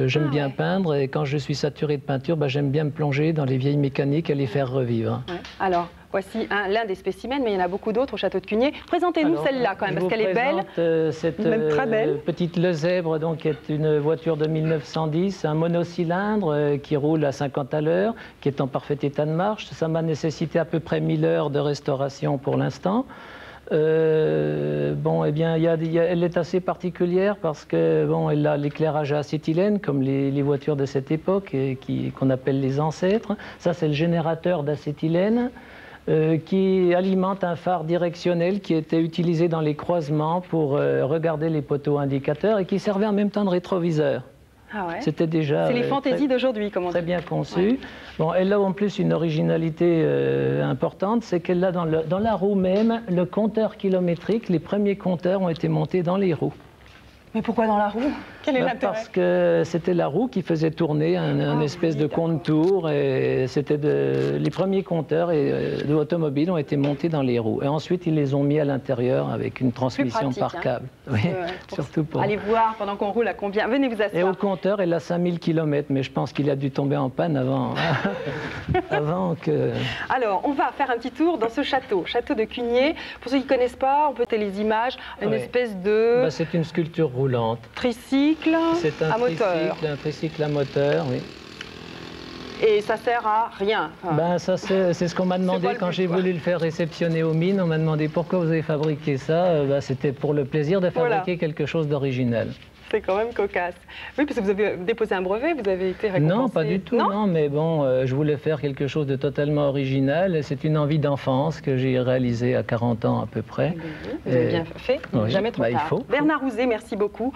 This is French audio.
J'aime bien peindre et quand je suis saturé de peinture, j'aime bien me plonger dans les vieilles mécaniques et les faire revivre. Ouais. Alors, voici l'un des spécimens, mais il y en a beaucoup d'autres au château de Cugnier. Présentez-nous celle-là quand même, parce qu'elle est belle. Cette même très belle. petite Le Zèbre, donc, qui est une voiture de 1910, un monocylindre qui roule à 50 à l'heure, qui est en parfait état de marche. Ça m'a nécessité à peu près 1000 heures de restauration pour l'instant. Eh bien, elle est assez particulière parce que elle a l'éclairage à acétylène comme les voitures de cette époque qu'on appelle les ancêtres. Ça, c'est le générateur d'acétylène qui alimente un phare directionnel qui était utilisé dans les croisements pour regarder les poteaux indicateurs et qui servait en même temps de rétroviseur. Ah ouais. C'était déjà c'est les fantaisies d'aujourd'hui, comment très bien conçu. Ouais. Elle a en plus une originalité importante, c'est qu'elle a dans la roue même le compteur kilométrique. Les premiers compteurs ont été montés dans les roues. Mais pourquoi dans la roue? Quel est l'intérêt? Parce que c'était la roue qui faisait tourner un espèce de compte-tour et c'était les premiers compteurs de l'automobile ont été montés dans les roues. Et ensuite, ils les ont mis à l'intérieur avec une transmission par câble. Oui, surtout pour... Allez voir pendant qu'on roule à combien. Venez vous asseoir. Et au compteur, elle a 5000 km, mais je pense qu'il a dû tomber en panne avant, avant que... Alors, on va faire un petit tour dans ce château, château de Cugnier. Pour ceux qui ne connaissent pas, on peut télé les images, une espèce de... c'est une sculpture roulante. Tricycle à moteur. C'est un tricycle à moteur, oui. Et ça sert à rien. C'est ce qu'on m'a demandé quand j'ai voulu le faire réceptionner aux mines. On m'a demandé pourquoi vous avez fabriqué ça. C'était pour le plaisir de fabriquer quelque chose d'original. C'est quand même cocasse. Oui, parce que vous avez déposé un brevet, vous avez été récompensé. Non, pas du tout, non, mais je voulais faire quelque chose de totalement original. C'est une envie d'enfance que j'ai réalisée à 40 ans à peu près. Vous avez bien fait, jamais trop tard. Il faut. Bernard Rouzé, merci beaucoup.